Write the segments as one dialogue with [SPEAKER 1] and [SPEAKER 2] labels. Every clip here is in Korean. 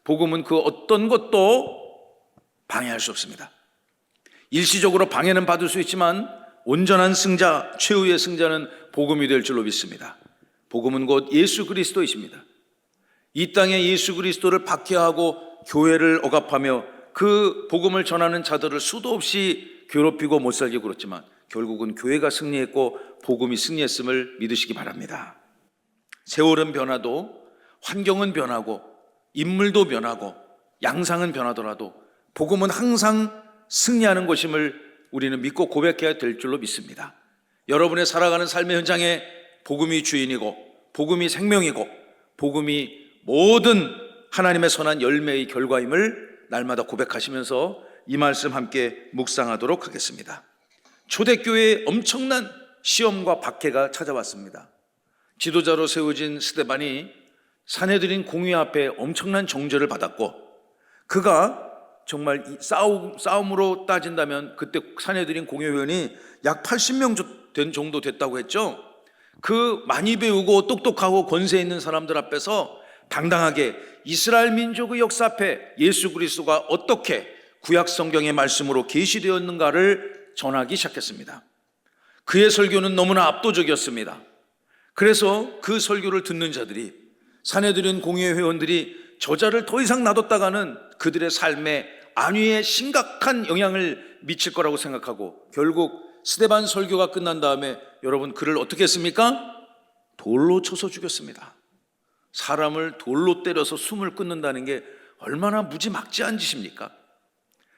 [SPEAKER 1] 복음은 그 어떤 것도 방해할 수 없습니다. 일시적으로 방해는 받을 수 있지만 온전한 승자, 최후의 승자는 복음이 될 줄로 믿습니다. 복음은 곧 예수 그리스도이십니다. 이 땅에 예수 그리스도를 박해하고 교회를 억압하며 그 복음을 전하는 자들을 수도 없이 괴롭히고 못 살게 굴었지만 결국은 교회가 승리했고 복음이 승리했음을 믿으시기 바랍니다. 세월은 변화도, 환경은 변하고, 인물도 변하고, 양상은 변하더라도 복음은 항상 승리하는 것임을 우리는 믿고 고백해야 될 줄로 믿습니다. 여러분의 살아가는 삶의 현장에 복음이 주인이고, 복음이 생명이고, 복음이 모든 하나님의 선한 열매의 결과임을 날마다 고백하시면서 이 말씀 함께 묵상하도록 하겠습니다. 초대교회에 엄청난 시험과 박해가 찾아왔습니다. 지도자로 세워진 스데반이 사내들인 공회 앞에 엄청난 정죄를 받았고, 그가 정말 싸움으로 따진다면 그때 사내들인 공회의원이 약 80명 된 정도 됐다고 했죠. 그 많이 배우고 똑똑하고 권세 있는 사람들 앞에서 당당하게 이스라엘 민족의 역사 앞에 예수 그리스도가 어떻게 구약 성경의 말씀으로 계시되었는가를 전하기 시작했습니다. 그의 설교는 너무나 압도적이었습니다. 그래서 그 설교를 듣는 자들이, 사내들인 공회 회원들이 저자를 더 이상 놔뒀다가는 그들의 삶에 안위에 심각한 영향을 미칠 거라고 생각하고 결국 스데반 설교가 끝난 다음에 여러분 그를 어떻게 했습니까? 돌로 쳐서 죽였습니다. 사람을 돌로 때려서 숨을 끊는다는 게 얼마나 무지막지한 짓입니까?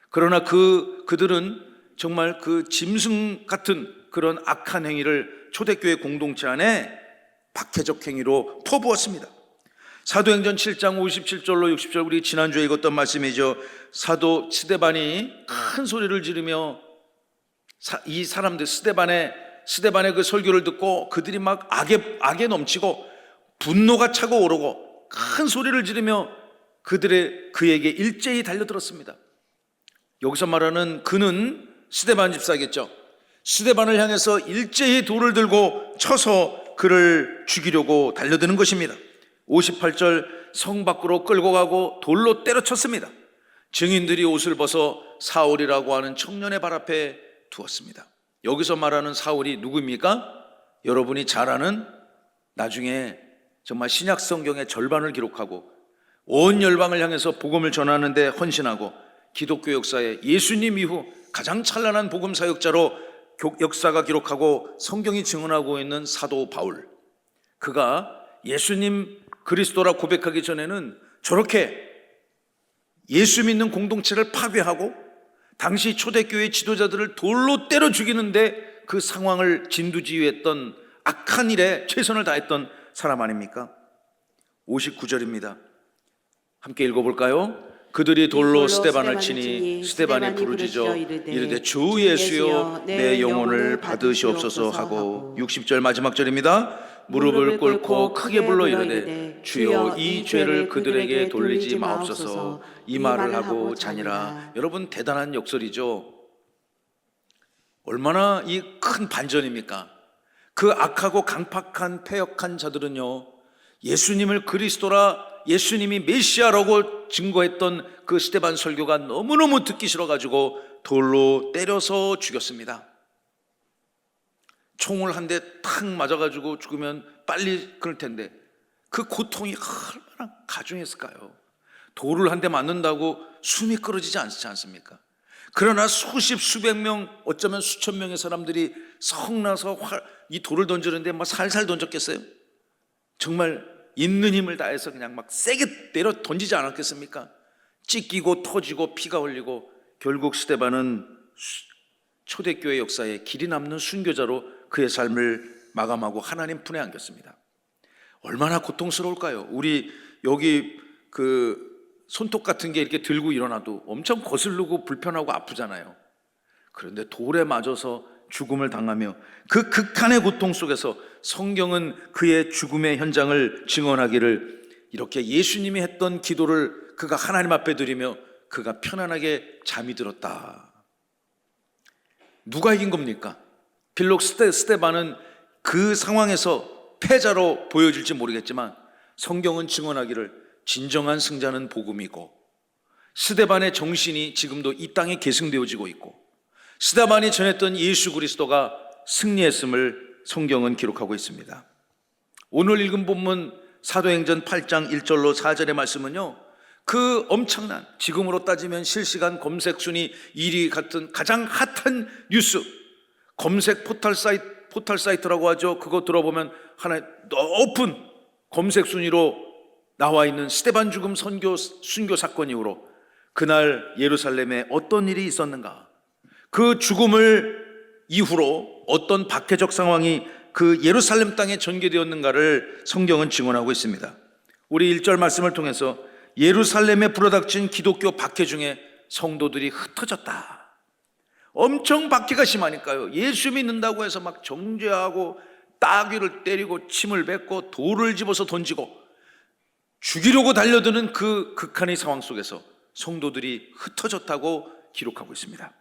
[SPEAKER 1] 그러나 그들은 정말 그 짐승 같은 그런 악한 행위를 초대교회 공동체 안에 박해적 행위로 퍼부었습니다. 사도행전 7장 57절로 60절, 우리 지난주에 읽었던 말씀이죠. 사도 스데반이 큰 소리를 지르며 이 사람들 스데반의 그 설교를 듣고 그들이 막 악에 넘치고 분노가 차고 오르고 큰 소리를 지르며 그에게 일제히 달려들었습니다. 여기서 말하는 그는 스데반 집사겠죠. 스데반을 향해서 일제히 돌을 들고 쳐서 그를 죽이려고 달려드는 것입니다. 58절, 성 밖으로 끌고 가고 돌로 때려쳤습니다. 증인들이 옷을 벗어 사울이라고 하는 청년의 발 앞에 두었습니다. 여기서 말하는 사울이 누구입니까? 여러분이 잘 아는, 나중에 정말 신약 성경의 절반을 기록하고 온 열방을 향해서 복음을 전하는 데 헌신하고 기독교 역사에 예수님 이후 가장 찬란한 복음 사역자로 역사가 기록하고 성경이 증언하고 있는 사도 바울. 그가 예수님 그리스도라 고백하기 전에는 저렇게 예수 믿는 공동체를 파괴하고 당시 초대교회 지도자들을 돌로 때려 죽이는데 그 상황을 진두지휘했던 악한 일에 최선을 다했던 사람 아닙니까? 59절입니다. 함께 읽어볼까요? 그들이 돌로 스데반을 치니 스데반이 부르짖어 이르되 주 예수여 내 영혼을 받으시옵소서 하고, 60절 마지막 절입니다. 무릎을 꿇고 크게 불러 이르되 주여 이 죄를 그들에게 돌리지 마옵소서, 이 말을 하고 자니라. 여러분 대단한 역설이죠. 얼마나 이 큰 반전입니까? 그 악하고 강팍한 패역한 자들은요, 예수님을 그리스도라, 예수님이 메시아라고 증거했던 그 스데반 설교가 너무너무 듣기 싫어가지고 돌로 때려서 죽였습니다. 총을 한 대 탁 맞아가지고 죽으면 빨리 끊을 텐데 그 고통이 얼마나 가중했을까요? 돌을 한 대 맞는다고 숨이 끊어지지 않지 않습니까? 그러나 수십 수백 명, 어쩌면 수천 명의 사람들이 성나서 이 돌을 던지는데 막 살살 던졌겠어요? 정말 있는 힘을 다해서 그냥 막 세게 때려 던지지 않았겠습니까? 찢기고 터지고 피가 흘리고 결국 스데반은 초대교회 역사에 길이 남는 순교자로 그의 삶을 마감하고 하나님 품에 안겼습니다. 얼마나 고통스러울까요? 우리 여기 그 손톱 같은 게 이렇게 들고 일어나도 엄청 거슬리고 불편하고 아프잖아요. 그런데 돌에 맞아서 죽음을 당하며 그 극한의 고통 속에서 성경은 그의 죽음의 현장을 증언하기를, 이렇게 예수님이 했던 기도를 그가 하나님 앞에 드리며 그가 편안하게 잠이 들었다. 누가 이긴 겁니까? 빌록 스데반은 그 상황에서 패자로 보여질지 모르겠지만 성경은 증언하기를 진정한 승자는 복음이고, 스데반의 정신이 지금도 이 땅에 계승되어지고 있고, 스데반이 전했던 예수 그리스도가 승리했음을 성경은 기록하고 있습니다. 오늘 읽은 본문 사도행전 8장 1절로 4절의 말씀은요, 그 엄청난, 지금으로 따지면 실시간 검색 순위 1위 같은 가장 핫한 뉴스, 검색 포털 사이트라고 하죠. 그거 들어보면 하나의 높은 검색 순위로 나와 있는 스데반 죽음 순교 사건 이후로 그날 예루살렘에 어떤 일이 있었는가, 그 죽음을 이후로 어떤 박해적 상황이 그 예루살렘 땅에 전개되었는가를 성경은 증언하고 있습니다. 우리 1절 말씀을 통해서 예루살렘에 불어닥친 기독교 박해 중에 성도들이 흩어졌다. 엄청 박해가 심하니까요, 예수 믿는다고 해서 막 정죄하고 따귀를 때리고 침을 뱉고 돌을 집어서 던지고 죽이려고 달려드는 그 극한의 상황 속에서 성도들이 흩어졌다고 기록하고 있습니다.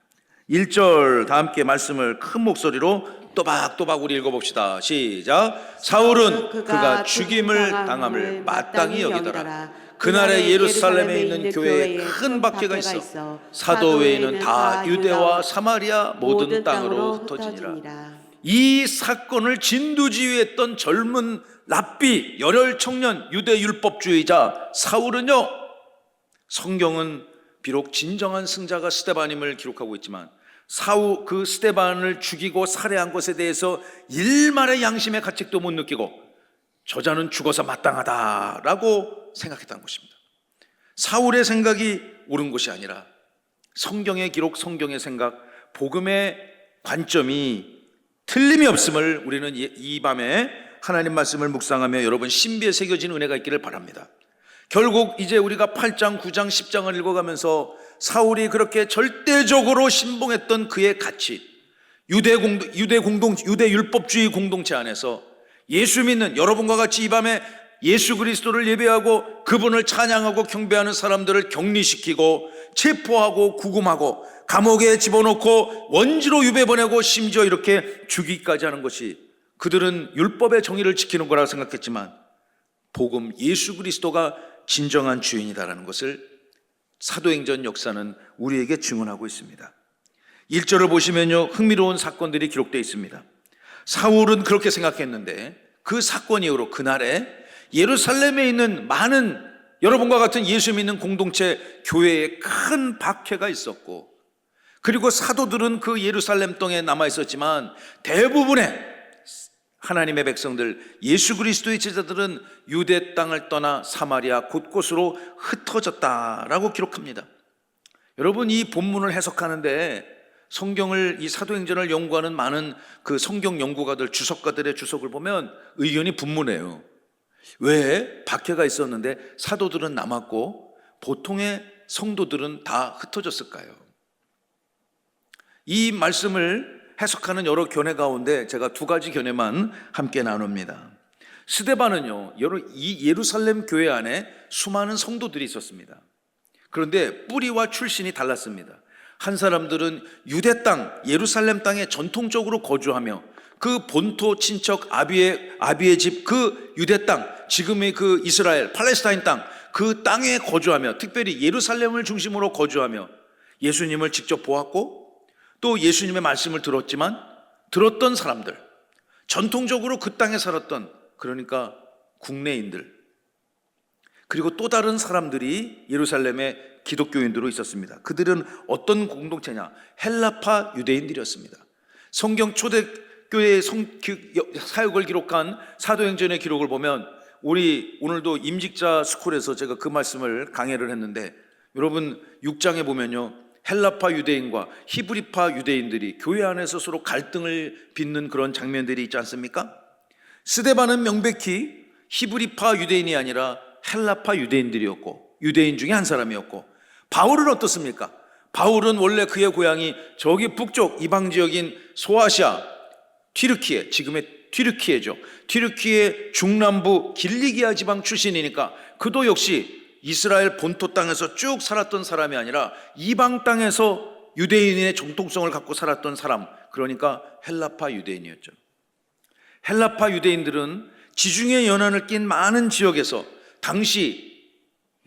[SPEAKER 1] 1절 다 함께 말씀을 큰 목소리로 또박또박 우리 읽어봅시다. 시작. 사울은 그가 죽임을 당함을 마땅히 여기더라. 그날에 예루살렘에 있는 교회에 큰 박해가 있어 사도 외에는 다 유대와 사마리아 모든 땅으로 흩어지니라. 이 사건을 진두지휘했던 젊은 랍비 열혈 청년 유대 율법주의자 사울은요, 성경은 비록 진정한 승자가 스데반임을 기록하고 있지만 그 스데반을 죽이고 살해한 것에 대해서 일말의 양심의 가책도 못 느끼고 저자는 죽어서 마땅하다라고 생각했다는 것입니다. 사울의 생각이 옳은 것이 아니라 성경의 기록, 성경의 생각, 복음의 관점이 틀림이 없음을 우리는 이 밤에 하나님 말씀을 묵상하며 여러분 신비에 새겨진 은혜가 있기를 바랍니다. 결국 이제 우리가 8장, 9장, 10장을 읽어가면서 사울이 그렇게 절대적으로 신봉했던 그의 가치, 유대 율법주의 공동체 안에서 예수 믿는 여러분과 같이 이 밤에 예수 그리스도를 예배하고 그분을 찬양하고 경배하는 사람들을 격리시키고 체포하고 구금하고 감옥에 집어넣고 원지로 유배 보내고 심지어 이렇게 죽이기까지 하는 것이, 그들은 율법의 정의를 지키는 거라고 생각했지만 복음 예수 그리스도가 진정한 주인이다라는 것을 사도행전 역사는 우리에게 증언하고 있습니다. 1절을 보시면요, 흥미로운 사건들이 기록되어 있습니다. 사울은 그렇게 생각했는데 그 사건 이후로 그날에 예루살렘에 있는 많은 여러분과 같은 예수 믿는 공동체 교회에 큰 박해가 있었고, 그리고 사도들은 그 예루살렘 땅에 남아 있었지만 대부분의 하나님의 백성들, 예수 그리스도의 제자들은 유대 땅을 떠나 사마리아 곳곳으로 흩어졌다라고 기록합니다. 여러분, 이 본문을 해석하는데 성경을, 이 사도행전을 연구하는 많은 그 성경 연구가들, 주석가들의 주석을 보면 의견이 분분해요. 왜 박해가 있었는데 사도들은 남았고 보통의 성도들은 다 흩어졌을까요? 이 말씀을 해석하는 여러 견해 가운데 제가 두 가지 견해만 함께 나눕니다. 스데반은요, 이 예루살렘 교회 안에 수많은 성도들이 있었습니다. 그런데 뿌리와 출신이 달랐습니다. 한 사람들은 유대 땅, 예루살렘 땅에 전통적으로 거주하며 그 본토 친척 아비의 집, 그 유대 땅, 지금의 그 이스라엘, 팔레스타인 땅, 그 땅에 거주하며 특별히 예루살렘을 중심으로 거주하며 예수님을 직접 보았고 또 예수님의 말씀을 들었던 사람들, 전통적으로 그 땅에 살았던, 그러니까 국내인들, 그리고 또 다른 사람들이 예루살렘에 기독교인들로 있었습니다. 그들은 어떤 공동체냐? 헬라파 유대인들이었습니다. 성경 초대교회의 사역을 기록한 사도행전의 기록을 보면 우리 오늘도 임직자 스쿨에서 제가 그 말씀을 강해를 했는데, 여러분 6장에 보면요, 헬라파 유대인과 히브리파 유대인들이 교회 안에서 서로 갈등을 빚는 그런 장면들이 있지 않습니까? 스데반은 명백히 히브리파 유대인이 아니라 헬라파 유대인들이었고 유대인 중에 한 사람이었고, 바울은 어떻습니까? 바울은 원래 그의 고향이 저기 북쪽 이방 지역인 소아시아, 튀르키예, 지금의 튀르키예죠. 튀르키예 중남부 길리기아 지방 출신이니까 그도 역시 이스라엘 본토 땅에서 쭉 살았던 사람이 아니라 이방 땅에서 유대인의 정통성을 갖고 살았던 사람, 그러니까 헬라파 유대인이었죠. 헬라파 유대인들은 지중해 연안을 낀 많은 지역에서 당시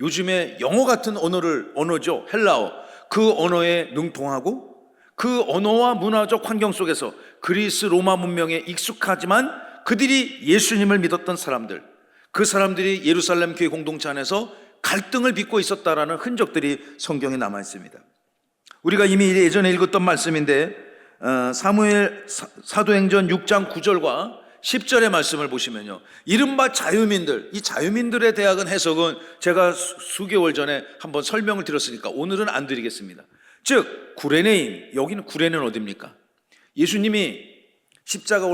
[SPEAKER 1] 요즘에 영어 같은 언어죠. 헬라어. 그 언어에 능통하고 그 언어와 문화적 환경 속에서 그리스 로마 문명에 익숙하지만 그들이 예수님을 믿었던 사람들, 그 사람들이 예루살렘 교회 공동체 안에서 갈등을 빚고 있었다라는 흔적들이 성경에 남아 있습니다. 우리가 이미 예전에 읽었던 말씀인데 사무엘 사도행전 6장 9절과 10절의 말씀을 보시면요, 이른바 자유민들, 이 자유민들에 대한 해석은 제가 수개월 전에 한번 설명을 드렸으니까 오늘은 안 드리겠습니다. 즉 구레네인, 여기는 구레는 어디입니까? 예수님이 십자가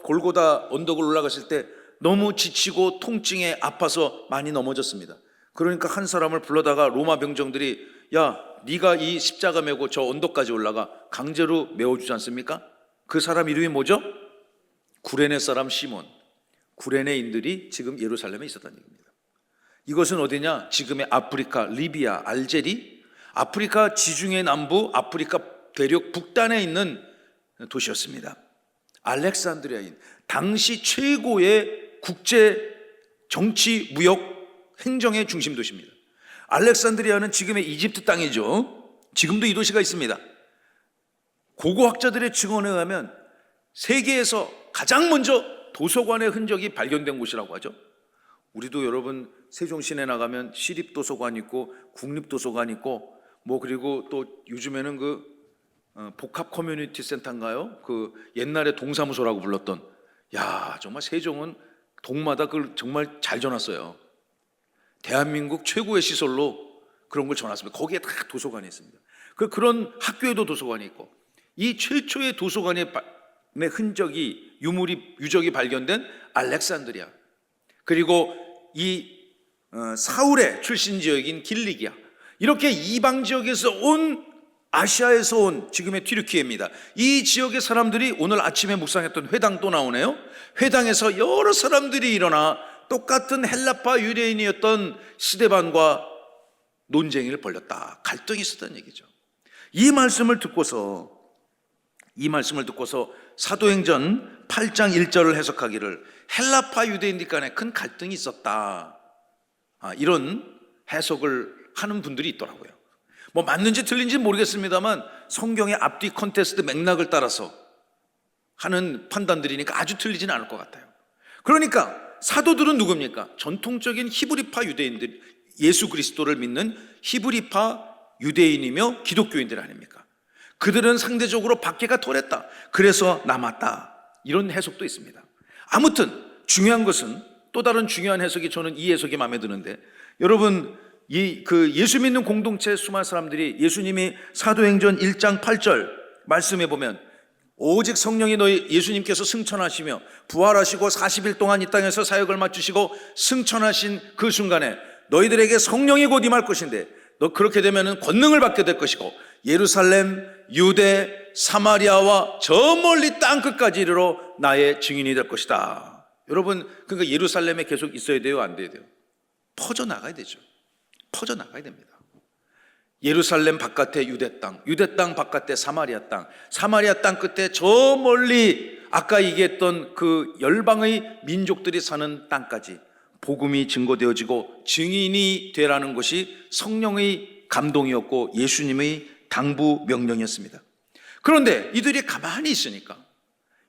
[SPEAKER 1] 골고다 언덕을 올라가실 때 너무 지치고 통증에 아파서 많이 넘어졌습니다. 그러니까 한 사람을 불러다가 로마 병정들이, 야, 네가 이 십자가 메고 저 언덕까지 올라가, 강제로 메워주지 않습니까? 그 사람 이름이 뭐죠? 구레네 사람 시몬. 구레네인들이 지금 예루살렘에 있었다는 얘기입니다. 이것은 어디냐? 지금의 아프리카, 리비아, 알제리, 아프리카 지중해 남부, 아프리카 대륙 북단에 있는 도시였습니다. 알렉산드리아인, 당시 최고의 국제 정치, 무역, 행정의 중심 도시입니다. 알렉산드리아는 지금의 이집트 땅이죠. 지금도 이 도시가 있습니다. 고고학자들의 증언에 의하면 세계에서 가장 먼저 도서관의 흔적이 발견된 곳이라고 하죠. 우리도 여러분 세종시내 나가면 시립도서관 있고 국립도서관 있고 그리고 또 요즘에는 복합 커뮤니티 센터인가요? 옛날에 동사무소라고 불렀던, 정말 세종은 동마다 그걸 정말 잘 전놨어요. 대한민국 최고의 시설로 그런 걸 전놨습니다. 거기에 다 도서관이 있습니다. 그런 학교에도 도서관이 있고, 이 최초의 도서관의 흔적이, 유적이 발견된 알렉산드리아, 그리고 이 사울의 출신 지역인 길리기아, 이렇게 이방 지역에서 아시아에서 온 지금의 튀르키예입니다. 이 지역의 사람들이 오늘 아침에 묵상했던 회당 또 나오네요. 회당에서 여러 사람들이 일어나 똑같은 헬라파 유대인이었던 스데반과 논쟁을 벌였다. 갈등이 있었다는 얘기죠. 이 말씀을 듣고서 사도행전 8장 1절을 해석하기를 헬라파 유대인들 간에 큰 갈등이 있었다, 이런 해석을 하는 분들이 있더라고요. 맞는지 틀린지 모르겠습니다만 성경의 앞뒤 컨텍스트 맥락을 따라서 하는 판단들이니까 아주 틀리지는 않을 것 같아요. 그러니까 사도들은 누굽니까? 전통적인 히브리파 유대인들, 예수 그리스도를 믿는 히브리파 유대인이며 기독교인들 아닙니까? 그들은 상대적으로 박해가 덜했다, 그래서 남았다, 이런 해석도 있습니다. 아무튼 중요한 것은, 또 다른 중요한 해석이, 저는 이 해석이 마음에 드는데, 여러분 예수 믿는 공동체 수많은 사람들이 예수님이 사도행전 1장 8절 말씀해 보면, 오직 성령이 예수님께서 승천하시며 부활하시고 40일 동안 이 땅에서 사역을 마치시고 승천하신 그 순간에 너희들에게 성령이 곧 임할 것인데 너 그렇게 되면 권능을 받게 될 것이고 예루살렘, 유대, 사마리아와 저 멀리 땅끝까지 이르러 나의 증인이 될 것이다. 여러분, 그러니까 예루살렘에 계속 있어야 돼요, 안 돼야 돼요? 퍼져나가야 되죠. 퍼져나가야 됩니다. 예루살렘 바깥에 유대 땅, 유대 땅 바깥에 사마리아 땅, 사마리아 땅 끝에 저 멀리 아까 얘기했던 그 열방의 민족들이 사는 땅까지 복음이 증거되어지고 증인이 되라는 것이 성령의 감동이었고 예수님의 당부 명령이었습니다. 그런데 이들이 가만히 있으니까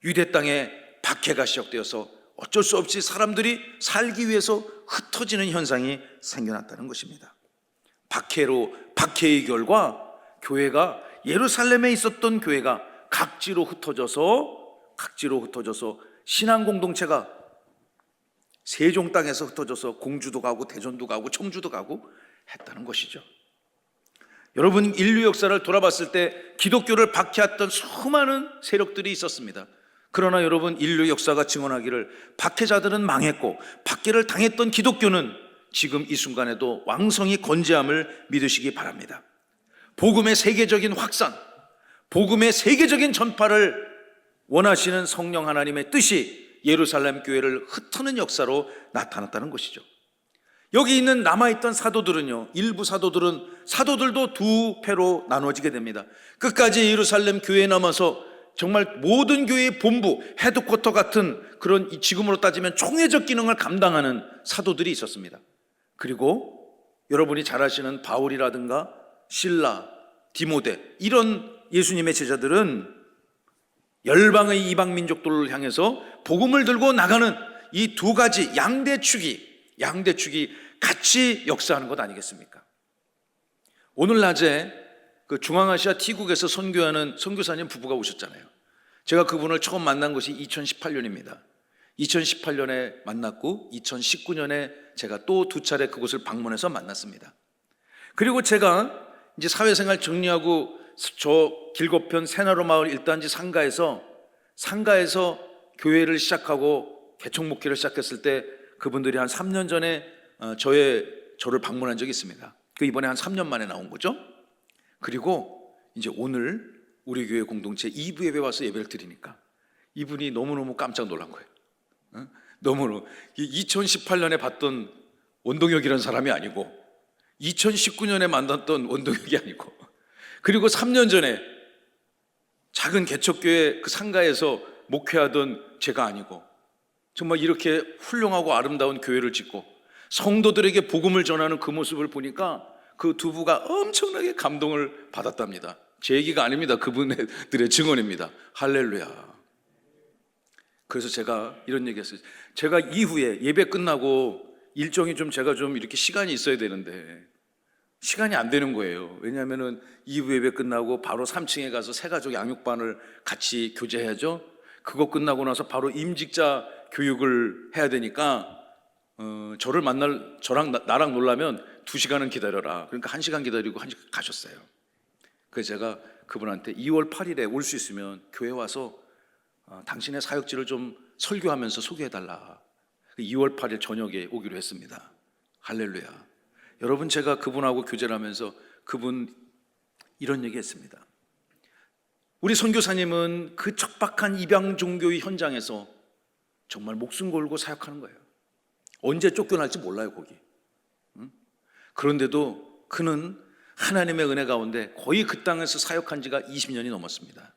[SPEAKER 1] 유대 땅에 박해가 시작되어서 어쩔 수 없이 사람들이 살기 위해서 흩어지는 현상이 생겨났다는 것입니다. 박해의 결과 교회가, 예루살렘에 있었던 교회가 각지로 흩어져서 신앙 공동체가 세종 땅에서 흩어져서 공주도 가고 대전도 가고 청주도 가고 했다는 것이죠. 여러분, 인류 역사를 돌아봤을 때 기독교를 박해했던 수많은 세력들이 있었습니다. 그러나 여러분, 인류 역사가 증언하기를 박해자들은 망했고 박해를 당했던 기독교는 지금 이 순간에도 왕성히 건재함을 믿으시기 바랍니다. 복음의 세계적인 확산, 복음의 세계적인 전파를 원하시는 성령 하나님의 뜻이 예루살렘 교회를 흩트는 역사로 나타났다는 것이죠. 여기 있는 남아있던 사도들은요, 일부 사도들도 두 패로 나눠지게 됩니다. 끝까지 예루살렘 교회에 남아서 정말 모든 교회의 본부, 헤드쿼터 같은 그런 지금으로 따지면 총회적 기능을 감당하는 사도들이 있었습니다. 그리고 여러분이 잘 아시는 바울이라든가 실라, 디모데, 이런 예수님의 제자들은 열방의 이방 민족들을 향해서 복음을 들고 나가는 이 두 가지 양대축이 같이 역사하는 것 아니겠습니까? 오늘 낮에 그 중앙아시아 T국에서 선교하는 선교사님 부부가 오셨잖아요. 제가 그분을 처음 만난 것이 2018년입니다. 2018년에 만났고 2019년에 제가 또 두 차례 그곳을 방문해서 만났습니다. 그리고 제가 이제 사회생활 정리하고 저 길거편 새나루 마을 1단지 상가에서 교회를 시작하고 개척 목회를 시작했을 때 그분들이 한 3년 전에 저를 방문한 적이 있습니다. 그 이번에 한 3년 만에 나온 거죠. 그리고 이제 오늘 우리 교회 공동체 2부 예배 와서 예배를 드리니까 이분이 너무너무 깜짝 놀란 거예요. 너무너무 2018년에 봤던 원동혁이라는 사람이 아니고 2019년에 만났던 원동혁이 아니고 그리고 3년 전에 작은 개척교회 그 상가에서 목회하던 제가 아니고 정말 이렇게 훌륭하고 아름다운 교회를 짓고 성도들에게 복음을 전하는 그 모습을 보니까 그 두 부가 엄청나게 감동을 받았답니다. 제 얘기가 아닙니다. 그분들의 증언입니다. 할렐루야. 그래서 제가 이런 얘기 했어요. 제가 이후에 예배 끝나고 일정이 제가 이렇게 시간이 있어야 되는데 시간이 안 되는 거예요. 왜냐하면은 2부 예배 끝나고 바로 3층에 가서 새가족 양육반을 같이 교제해야죠. 그거 끝나고 나서 바로 임직자 교육을 해야 되니까 나랑 놀라면 2시간은 기다려라. 그러니까 1시간 기다리고 1시간 가셨어요. 그래서 제가 그분한테 2월 8일에 올 수 있으면 교회 와서 당신의 사역지를 좀 설교하면서 소개해달라. 2월 8일 저녁에 오기로 했습니다. 할렐루야. 여러분, 제가 그분하고 교제를 하면서 그분 이런 얘기 했습니다. 우리 선교사님은 그 척박한 입양 종교의 현장에서 정말 목숨 걸고 사역하는 거예요. 언제 쫓겨날지 몰라요, 거기. 그런데도 그는 하나님의 은혜 가운데 거의 그 땅에서 사역한 지가 20년이 넘었습니다.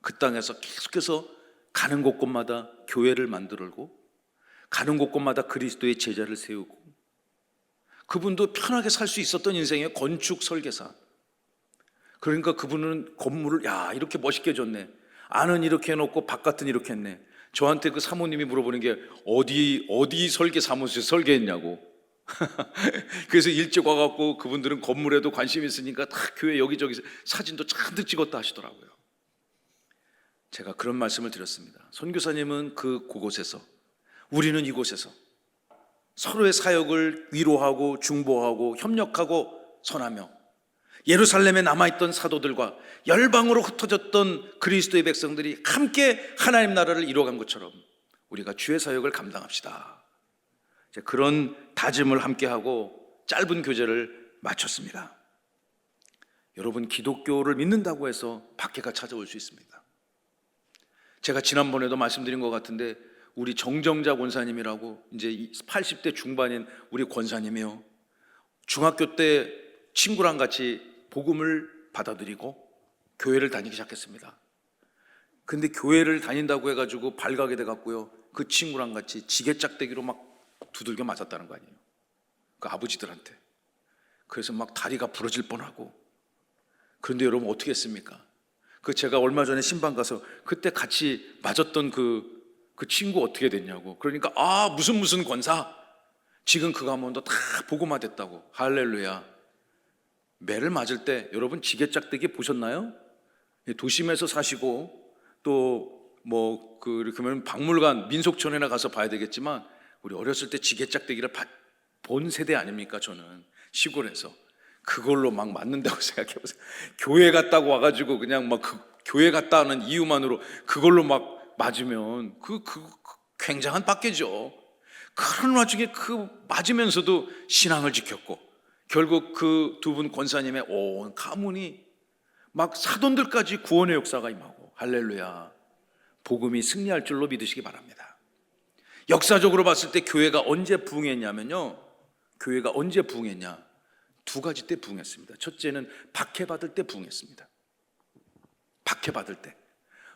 [SPEAKER 1] 그 땅에서 계속해서 가는 곳곳마다 교회를 만들고 가는 곳곳마다 그리스도의 제자를 세우고 그분도 편하게 살 수 있었던 인생의 건축 설계사. 그러니까 그분은 건물을 이렇게 멋있게 졌네. 안은 이렇게 해놓고 바깥은 이렇게 했네. 저한테 그 사모님이 물어보는 게 어디 설계 사무실 설계했냐고. 그래서 일찍 와갖고 그분들은 건물에도 관심이 있으니까 다 교회 여기저기 사진도 잔뜩 찍었다 하시더라고요. 제가 그런 말씀을 드렸습니다. 선교사님은 그곳에서, 우리는 이곳에서 서로의 사역을 위로하고 중보하고 협력하고 선하며 예루살렘에 남아있던 사도들과 열방으로 흩어졌던 그리스도의 백성들이 함께 하나님 나라를 이루어간 것처럼 우리가 주의 사역을 감당합시다. 그런 다짐을 함께하고 짧은 교제를 마쳤습니다. 여러분, 기독교를 믿는다고 해서 박해가 찾아올 수 있습니다. 제가 지난번에도 말씀드린 것 같은데 우리 정정자 권사님이라고 이제 80대 중반인 우리 권사님이요, 중학교 때 친구랑 같이 복음을 받아들이고 교회를 다니기 시작했습니다. 근데 교회를 다닌다고 해가지고 발가게 돼갖고요, 그 친구랑 같이 지게짝대기로 막 두들겨 맞았다는 거 아니에요, 그 아버지들한테. 그래서 막 다리가 부러질 뻔하고. 그런데 여러분 어떻게 했습니까? 제가 얼마 전에 신방 가서 그때 같이 맞았던 그 친구 어떻게 됐냐고. 그러니까 무슨 권사, 지금 그 가문도 다 복음화 됐다고. 할렐루야. 매를 맞을 때 여러분 지게짝대기 보셨나요? 도심에서 사시고 또 이렇게 하면 박물관 민속촌에나 가서 봐야 되겠지만 우리 어렸을 때 지게짝대기를 본 세대 아닙니까? 저는 시골에서 그걸로 막 맞는다고 생각해보세요. 교회 갔다고 와가지고 그냥 교회 갔다 하는 이유만으로 그걸로 막 맞으면 굉장한 빡개죠. 그런 와중에 맞으면서도 신앙을 지켰고 결국 그 두 분 권사님의 온 가문이 막 사돈들까지 구원의 역사가 임하고. 할렐루야. 복음이 승리할 줄로 믿으시기 바랍니다. 역사적으로 봤을 때 교회가 언제 부흥했냐면요, 교회가 언제 부흥했냐, 두 가지 때 부흥했습니다. 첫째는 박해받을 때 부흥했습니다. 박해받을 때,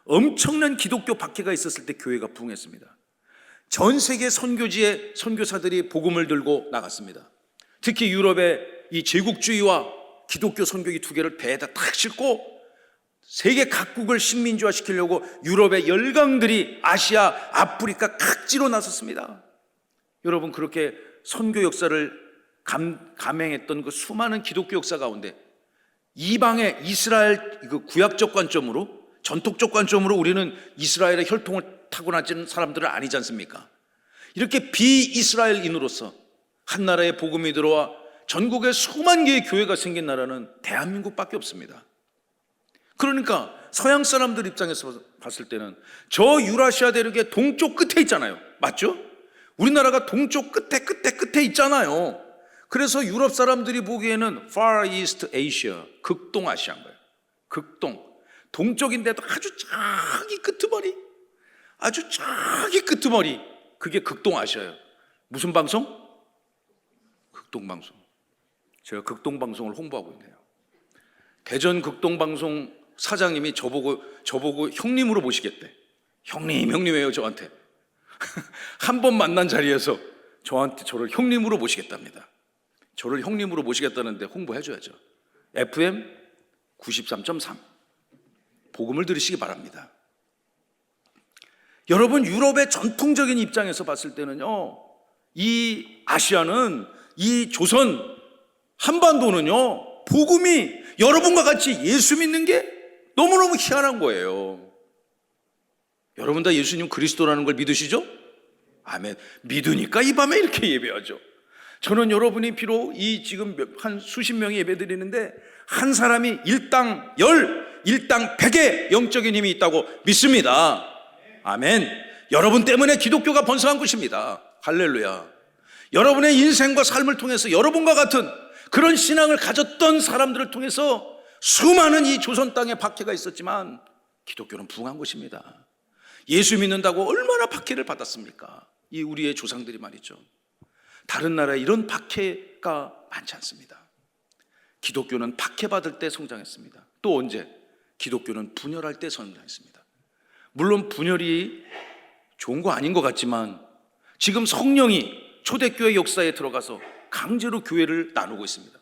[SPEAKER 1] 엄청난 기독교 박해가 있었을 때 교회가 부흥했습니다. 전 세계 선교지에 선교사들이 복음을 들고 나갔습니다. 특히 유럽의 이 제국주의와 기독교 선교기 두 개를 배에다 탁 싣고 세계 각국을 식민지화 시키려고 유럽의 열강들이 아시아, 아프리카 각지로 나섰습니다. 여러분, 그렇게 선교 역사를 감행했던 그 수많은 기독교 역사 가운데 이방의 이스라엘 그 구약적 관점으로, 전통적 관점으로 우리는 이스라엘의 혈통을 타고난 사람들은 아니지 않습니까? 이렇게 비이스라엘인으로서 한 나라의 복음이 들어와 전국에 수만 개의 교회가 생긴 나라는 대한민국밖에 없습니다. 그러니까 서양 사람들 입장에서 봤을 때는 저 유라시아 대륙의 동쪽 끝에 있잖아요. 맞죠? 우리나라가 동쪽 끝에 있잖아요. 그래서 유럽 사람들이 보기에는 Far East Asia, 극동아시아인 거예요. 극동. 동쪽인데도 아주 저기 끄트머리, 그게 극동아시아예요. 무슨 방송? 극동방송. 제가 극동방송을 홍보하고 있네요. 대전 극동방송 사장님이 저보고 형님으로 모시겠대. 형님이에요, 저한테. 한 번 만난 자리에서 저를 형님으로 모시겠답니다. 저를 형님으로 모시겠다는데 홍보해줘야죠. FM 93.3 복음을 들으시기 바랍니다. 여러분, 유럽의 전통적인 입장에서 봤을 때는요, 이 아시아는, 이 조선 한반도는요, 복음이 여러분과 같이 예수 믿는 게 너무너무 희한한 거예요. 여러분 다 예수님 그리스도라는 걸 믿으시죠? 아멘. 믿으니까 이 밤에 이렇게 예배하죠. 저는 여러분이 비록 이 지금 한 수십 명이 예배 드리는데 한 사람이 일당 10, 일당 100의 영적인 힘이 있다고 믿습니다. 아멘. 여러분 때문에 기독교가 번성한 것입니다. 할렐루야. 여러분의 인생과 삶을 통해서 여러분과 같은 그런 신앙을 가졌던 사람들을 통해서 수많은 이 조선 땅에 박해가 있었지만 기독교는 부흥한 것입니다. 예수 믿는다고 얼마나 박해를 받았습니까? 이 우리의 조상들이 말이죠. 다른 나라에 이런 박해가 많지 않습니다. 기독교는 박해받을 때 성장했습니다. 또 언제? 기독교는 분열할 때 성장했습니다. 물론 분열이 좋은 거 아닌 것 같지만 지금 성령이 초대교회 역사에 들어가서 강제로 교회를 나누고 있습니다.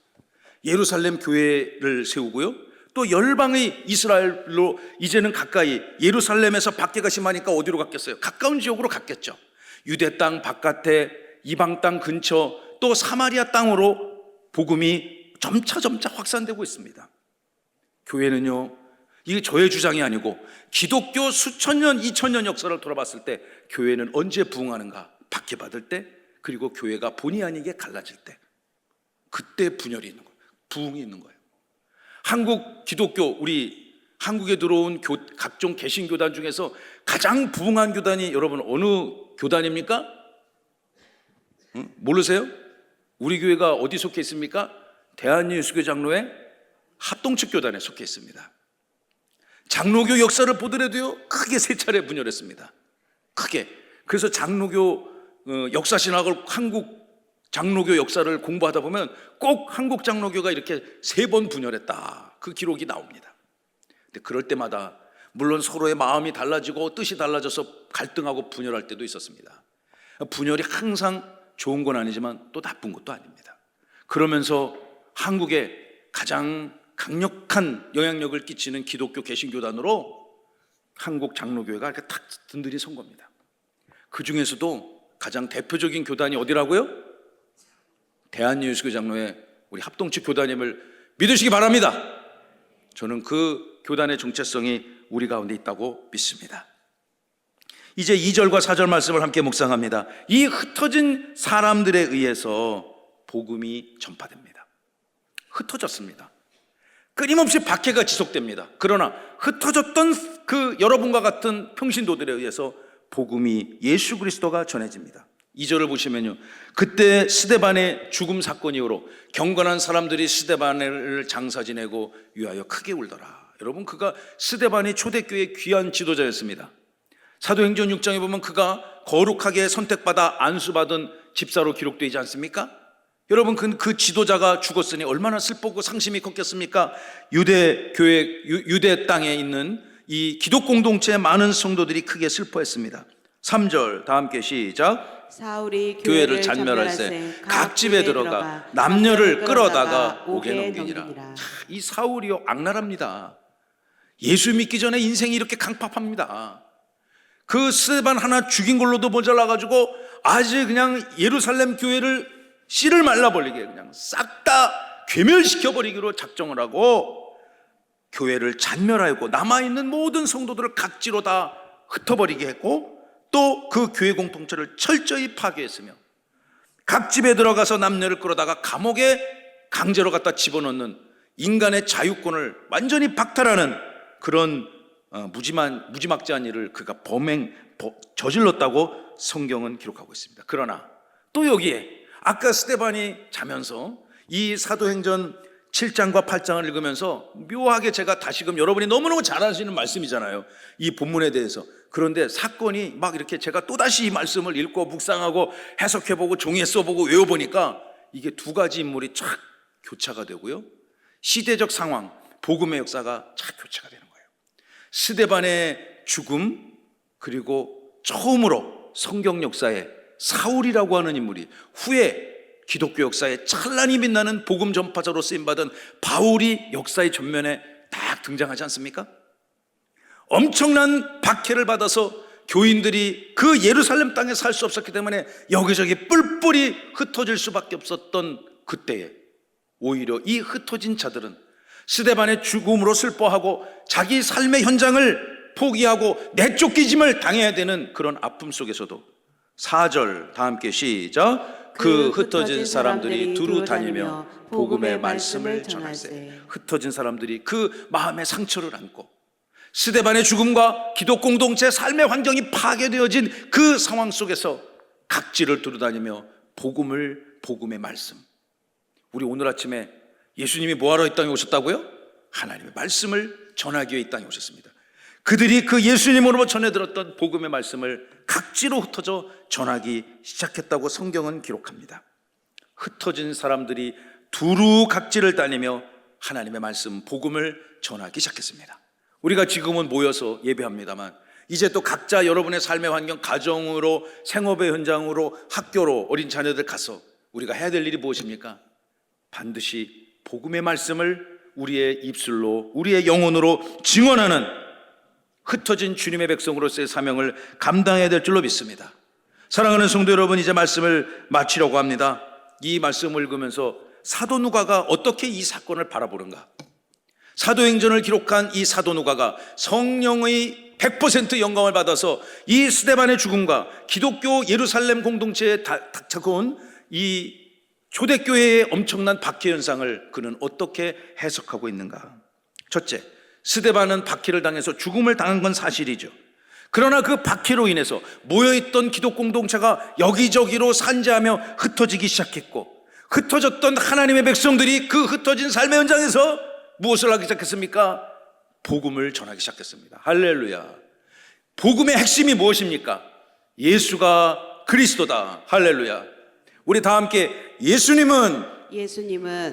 [SPEAKER 1] 예루살렘 교회를 세우고요, 또 열방의 이스라엘로 이제는 가까이, 예루살렘에서 박해가 심하니까 어디로 갔겠어요? 가까운 지역으로 갔겠죠. 유대 땅 바깥에, 이방 땅 근처, 또 사마리아 땅으로 복음이 점차 확산되고 있습니다. 교회는요, 이게 저의 주장이 아니고 기독교 수천 년, 2000년 역사를 돌아봤을 때 교회는 언제 부흥하는가? 박해받을 때, 그리고 교회가 본의 아니게 갈라질 때, 그때 분열이 있는 거예요. 부흥이 있는 거예요. 한국 기독교, 우리 한국에 들어온 각종 개신교단 중에서 가장 부흥한 교단이 여러분 어느 교단입니까? 모르세요? 우리 교회가 어디 속해 있습니까? 대한예수교 장로회 합동측 교단에 속해 있습니다. 장로교 역사를 보더라도요, 크게 3차례 분열했습니다. 크게. 그래서 장로교 역사신학을, 한국 장로교 역사를 공부하다 보면 꼭 한국 장로교가 이렇게 3번 분열했다, 그 기록이 나옵니다. 근데 그럴 때마다 물론 서로의 마음이 달라지고 뜻이 달라져서 갈등하고 분열할 때도 있었습니다. 분열이 항상 좋은 건 아니지만 또 나쁜 것도 아닙니다. 그러면서 한국에 가장 강력한 영향력을 끼치는 기독교 개신교단으로 한국 장로교회가 이렇게 탁 든든히 선 겁니다. 그 중에서도 가장 대표적인 교단이 어디라고요? 대한예수교 장로회 우리 합동측 교단임을 믿으시기 바랍니다. 저는 그 교단의 정체성이 우리 가운데 있다고 믿습니다. 이제 2절과 4절 말씀을 함께 묵상합니다. 이 흩어진 사람들에 의해서 복음이 전파됩니다. 흩어졌습니다. 끊임없이 박해가 지속됩니다. 그러나 흩어졌던 그 여러분과 같은 평신도들에 의해서 복음이, 예수 그리스도가 전해집니다. 2절을 보시면요, 그때 스데반의 죽음 사건 이후로 경건한 사람들이 스데반을 장사 지내고 위하여 크게 울더라. 여러분, 그가 스데반이 초대교회의 귀한 지도자였습니다. 사도행전 6장에 보면 그가 거룩하게 선택받아 안수받은 집사로 기록되지 않습니까? 여러분, 그 지도자가 죽었으니 얼마나 슬프고 상심이 컸겠습니까? 유대 땅에 있는 이 기독 공동체의 많은 성도들이 크게 슬퍼했습니다. 3절 다 함께 시작.
[SPEAKER 2] 사울이
[SPEAKER 1] 교회를 잔멸할세 각 집에 들어가 남녀를 끌어다가 옥에 넘기니라. 이 사울이요 악랄합니다. 예수 믿기 전에 인생이 이렇게 강팍합니다. 그 스데반 하나 죽인 걸로도 모자라가지고 아주 그냥 예루살렘 교회를 씨를 말라버리게 그냥 싹 다 괴멸시켜버리기로 작정을 하고 교회를 잔멸하였고 남아있는 모든 성도들을 각지로 다 흩어버리게 했고 또 그 교회 공동체를 철저히 파괴했으며 각 집에 들어가서 남녀를 끌어다가 감옥에 강제로 갖다 집어넣는 인간의 자유권을 완전히 박탈하는 그런 무지막지한 일을 그가 저질렀다고 성경은 기록하고 있습니다. 그러나 또 여기에 아까 스데반이 자면서 이 사도행전 7장과 8장을 읽으면서 묘하게 제가 다시금 여러분이 너무너무 잘 아시는 말씀이잖아요, 이 본문에 대해서. 그런데 사건이 막 이렇게 제가 또다시 이 말씀을 읽고 묵상하고 해석해보고 종이에 써보고 외워보니까 이게 두 가지 인물이 쫙 교차가 되고요, 시대적 상황, 복음의 역사가 쫙 교차가 되는 거예요. 스데반의 죽음, 그리고 처음으로 성경 역사에 사울이라고 하는 인물이 후에 기독교 역사에 찬란히 빛나는 복음 전파자로 쓰임받은 바울이 역사의 전면에 딱 등장하지 않습니까? 엄청난 박해를 받아서 교인들이 그 예루살렘 땅에 살 수 없었기 때문에 여기저기 뿔뿔이 흩어질 수밖에 없었던 그때에 오히려 이 흩어진 자들은 스데반의 죽음으로 슬퍼하고 자기 삶의 현장을 포기하고 내쫓기짐을 당해야 되는 그런 아픔 속에서도 4절 다 함께 시작. 그 흩어진 사람들이 두루 다니며 복음의 말씀을 전할세. 흩어진 사람들이 그 마음의 상처를 안고 스데반의 죽음과 기독 공동체 삶의 환경이 파괴되어진 그 상황 속에서 각지를 두루 다니며 복음의 말씀. 우리 오늘 아침에 예수님이 뭐하러 이 땅에 오셨다고요? 하나님의 말씀을 전하기 위해 이 땅에 오셨습니다. 그들이 그 예수님으로부터 전해 들었던 복음의 말씀을 각지로 흩어져 전하기 시작했다고 성경은 기록합니다. 흩어진 사람들이 두루 각지를 다니며 하나님의 말씀, 복음을 전하기 시작했습니다. 우리가 지금은 모여서 예배합니다만 이제 또 각자 여러분의 삶의 환경, 가정으로, 생업의 현장으로, 학교로 어린 자녀들 가서 우리가 해야 될 일이 무엇입니까? 반드시 복음의 말씀을 우리의 입술로, 우리의 영혼으로 증언하는 흩어진 주님의 백성으로서의 사명을 감당해야 될 줄로 믿습니다. 사랑하는 성도 여러분, 이제 말씀을 마치려고 합니다. 이 말씀을 읽으면서 사도 누가가 어떻게 이 사건을 바라보는가? 사도행전을 기록한 이 사도 누가가 성령의 100% 영감을 받아서 이 스데반의 죽음과 기독교 예루살렘 공동체에 닥쳐온 이 초대교회의 엄청난 박해 현상을 그는 어떻게 해석하고 있는가? 첫째, 스데반은 박해를 당해서 죽음을 당한 건 사실이죠. 그러나 그 박해로 인해서 모여있던 기독 공동체가 여기저기로 산재하며 흩어지기 시작했고, 흩어졌던 하나님의 백성들이 그 흩어진 삶의 현장에서 무엇을 하기 시작했습니까? 복음을 전하기 시작했습니다. 할렐루야. 복음의 핵심이 무엇입니까? 예수가 그리스도다. 할렐루야. 우리 다 함께 예수님은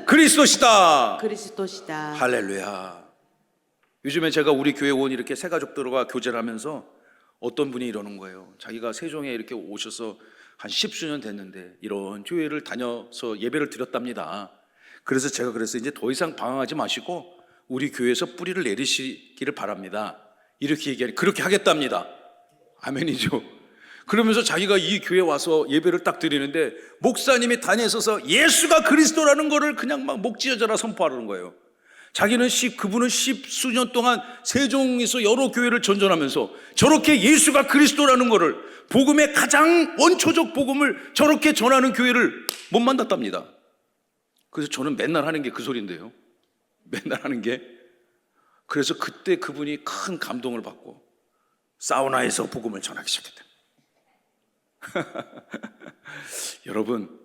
[SPEAKER 1] 그리스도시다. 할렐루야. 요즘에 제가 우리 교회 온 이렇게 새 가족들과 교제를 하면서 어떤 분이 이러는 거예요. 자기가 세종에 이렇게 오셔서 한 10수년 됐는데 이런 교회를 다녀서 예배를 드렸답니다. 그래서 제가 그랬어요. 이제 더 이상 방황하지 마시고 우리 교회에서 뿌리를 내리시기를 바랍니다. 이렇게 얘기하니 그렇게 하겠답니다. 아멘이죠. 그러면서 자기가 이 교회에 와서 예배를 딱 드리는데 목사님이 다녀서서 예수가 그리스도라는 거를 그냥 막 목지어져라 선포하는 거예요. 그분은 10수년 동안 세종에서 여러 교회를 전전하면서 저렇게 예수가 그리스도라는 거를, 복음의 가장 원초적 복음을 저렇게 전하는 교회를 못 만났답니다. 그래서 저는 맨날 하는 게 그 소리인데요. 맨날 하는 게. 그래서 그때 그분이 큰 감동을 받고 사우나에서 복음을 전하기 시작했다. 여러분,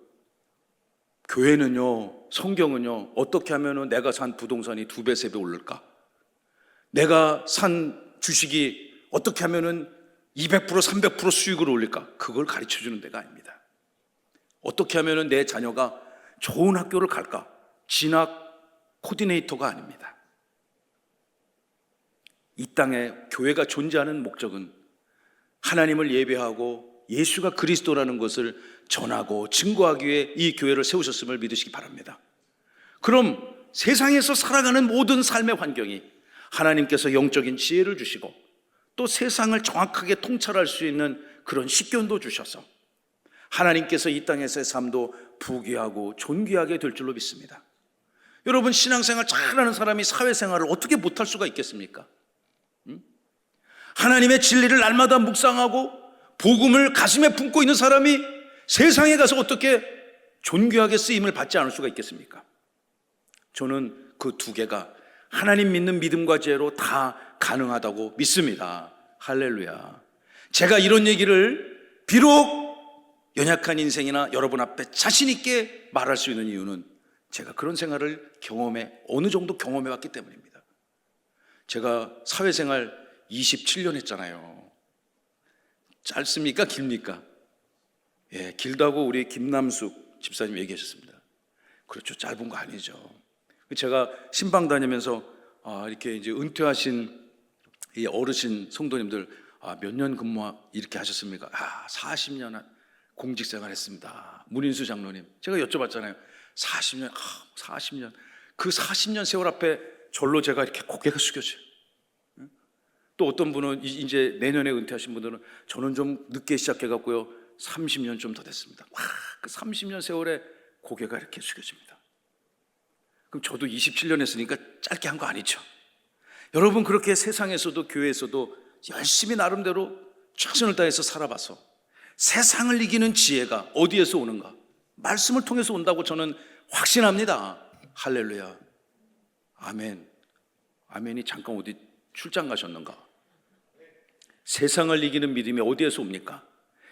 [SPEAKER 1] 교회는요, 성경은요, 어떻게 하면 내가 산 부동산이 2배, 3배 오를까? 내가 산 주식이 어떻게 하면 200%, 300% 수익을 올릴까? 그걸 가르쳐 주는 데가 아닙니다. 어떻게 하면 내 자녀가 좋은 학교를 갈까? 진학 코디네이터가 아닙니다. 이 땅에 교회가 존재하는 목적은 하나님을 예배하고 예수가 그리스도라는 것을 전하고 증거하기 위해 이 교회를 세우셨음을 믿으시기 바랍니다. 그럼 세상에서 살아가는 모든 삶의 환경이 하나님께서 영적인 지혜를 주시고 또 세상을 정확하게 통찰할 수 있는 그런 식견도 주셔서 하나님께서 이 땅에서의 삶도 부귀하고 존귀하게 될 줄로 믿습니다. 여러분, 신앙생활 잘하는 사람이 사회생활을 어떻게 못할 수가 있겠습니까? 하나님의 진리를 날마다 묵상하고 복음을 가슴에 품고 있는 사람이 세상에 가서 어떻게 존귀하게 쓰임을 받지 않을 수가 있겠습니까? 저는 그 두 개가 하나님 믿는 믿음과 지혜로 다 가능하다고 믿습니다. 할렐루야. 제가 이런 얘기를 비록 연약한 인생이나 여러분 앞에 자신 있게 말할 수 있는 이유는 제가 그런 생활을 어느 정도 경험해 왔기 때문입니다. 제가 사회생활 27년 했잖아요. 짧습니까? 깁니까? 예, 길다고 우리 김남숙 집사님 얘기하셨습니다. 그렇죠. 짧은 거 아니죠. 제가 신방 다니면서 이렇게 이제 은퇴하신 이 어르신 성도님들 몇 년 근무 이렇게 하셨습니까? 40년 공직생활 했습니다. 문인수 장로님. 제가 여쭤봤잖아요. 40년, 40년. 그 40년 세월 앞에 절로 제가 이렇게 고개가 숙여져요. 또 어떤 분은 이제 내년에 은퇴하신 분들은 저는 좀 늦게 시작해갖고요 30년 좀 더 됐습니다. 그 30년 세월에 고개가 이렇게 숙여집니다. 그럼 저도 27년 했으니까 짧게 한 거 아니죠? 여러분, 그렇게 세상에서도 교회에서도 열심히 나름대로 최선을 다해서 살아봐서 세상을 이기는 지혜가 어디에서 오는가? 말씀을 통해서 온다고 저는 확신합니다. 할렐루야. 아멘. 아멘이 잠깐 어디 출장 가셨는가? 세상을 이기는 믿음이 어디에서 옵니까?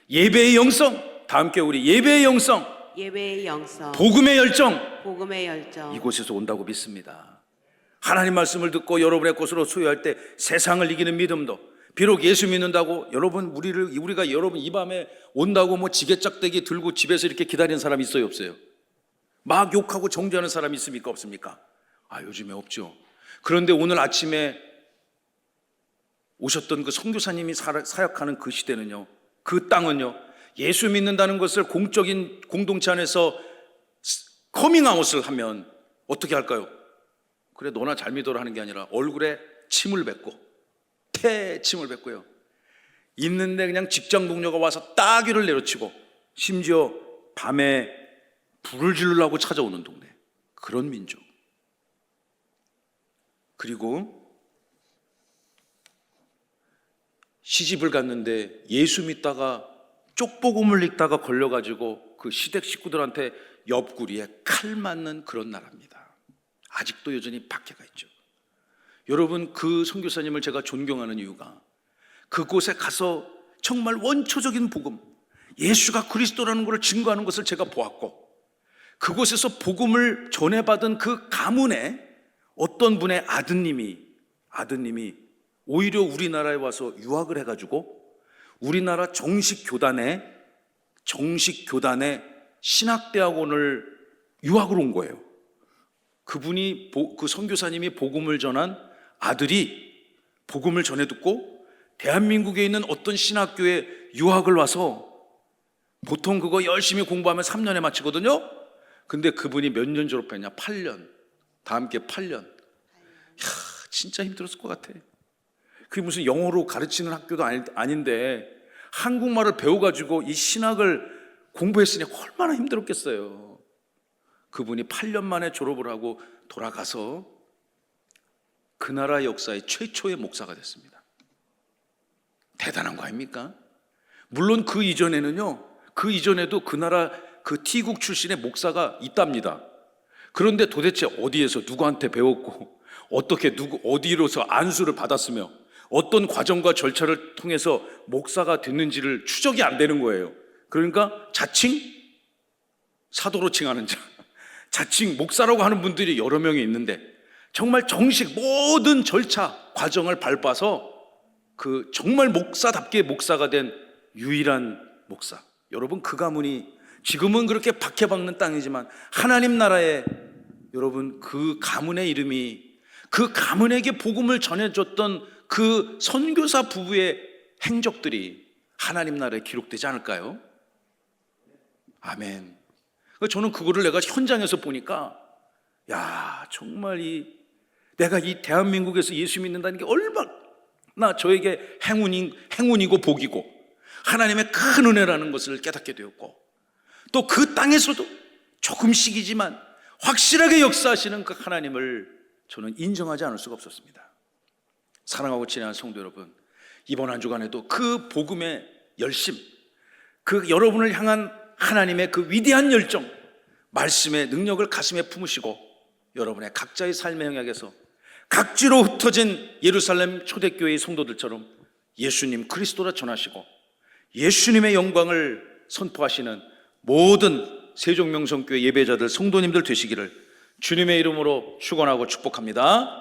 [SPEAKER 1] 예배의 영성. 다 함께 우리 예배의 영성,
[SPEAKER 2] 예배의 영성,
[SPEAKER 1] 복음의 열정,
[SPEAKER 2] 복음의 열정,
[SPEAKER 1] 이곳에서 온다고 믿습니다. 하나님 말씀을 듣고 여러분의 것으로 소유할 때 세상을 이기는 믿음도, 비록 예수 믿는다고 여러분 우리가 여러분 이 밤에 온다고 뭐 지게짝대기 들고 집에서 이렇게 기다리는 사람이 있어요, 없어요? 막 욕하고 정죄하는 사람이 있습니까, 없습니까? 요즘에 없죠. 그런데 오늘 아침에 오셨던 그 선교사님이 사역하는 그 시대는요, 그 땅은요, 예수 믿는다는 것을 공적인 공동체 안에서 커밍아웃을 하면 어떻게 할까요? 그래, 너나 잘 믿어라 하는 게 아니라 얼굴에 침을 뱉고 침을 뱉고요, 있는데 그냥 직장 동료가 와서 따귀를 내려치고 심지어 밤에 불을 지르려고 찾아오는 동네, 그런 민족. 그리고 시집을 갔는데 예수 믿다가 쪽복음을 읽다가 걸려가지고 그 시댁 식구들한테 옆구리에 칼 맞는 그런 나라입니다. 아직도 여전히 박해가 있죠. 여러분, 그 선교사님을 제가 존경하는 이유가 그곳에 가서 정말 원초적인 복음, 예수가 그리스도라는 것을 증거하는 것을 제가 보았고, 그곳에서 복음을 전해받은 그 가문에 어떤 분의 아드님이 오히려 우리나라에 와서 유학을 해가지고 우리나라 정식 교단에 신학대학원을 유학을 온 거예요. 그분이 그 선교사님이 복음을 전한 아들이 복음을 전해 듣고 대한민국에 있는 어떤 신학교에 유학을 와서, 보통 그거 열심히 공부하면 3년에 마치거든요. 근데 그분이 몇 년 졸업했냐? 8년. 다 함께 8년. 진짜 힘들었을 것 같아. 그게 무슨 영어로 가르치는 학교도 아닌데 한국말을 배워가지고 이 신학을 공부했으니 얼마나 힘들었겠어요. 그분이 8년 만에 졸업을 하고 돌아가서 그 나라 역사의 최초의 목사가 됐습니다. 대단한 거 아닙니까? 물론 그 이전에도 그 나라 그 T국 출신의 목사가 있답니다. 그런데 도대체 어디에서 누구한테 배웠고 어떻게 어디로서 안수를 받았으며 어떤 과정과 절차를 통해서 목사가 됐는지를 추적이 안 되는 거예요. 그러니까 자칭 사도로 칭하는 자, 자칭 목사라고 하는 분들이 여러 명이 있는데 정말 정식 모든 절차 과정을 밟아서 그 정말 목사답게 목사가 된 유일한 목사. 여러분, 그 가문이 지금은 그렇게 박해받는 땅이지만 하나님 나라에 여러분 그 가문의 이름이, 그 가문에게 복음을 전해줬던 그 선교사 부부의 행적들이 하나님 나라에 기록되지 않을까요? 아멘. 저는 그거를 내가 현장에서 보니까 야, 정말 내가 이 대한민국에서 예수 믿는다는 게 얼마나 저에게 행운이고 복이고 하나님의 큰 은혜라는 것을 깨닫게 되었고, 또 그 땅에서도 조금씩이지만 확실하게 역사하시는 그 하나님을 저는 인정하지 않을 수가 없었습니다. 사랑하고 친애하는 성도 여러분, 이번 한 주간에도 그 복음의 열심, 그 여러분을 향한 하나님의 그 위대한 열정, 말씀의 능력을 가슴에 품으시고 여러분의 각자의 삶의 영역에서 각지로 흩어진 예루살렘 초대교회의 성도들처럼 예수님 그리스도라 전하시고 예수님의 영광을 선포하시는 모든 세종명성교회 예배자들 성도님들 되시기를 주님의 이름으로 축원하고 축복합니다.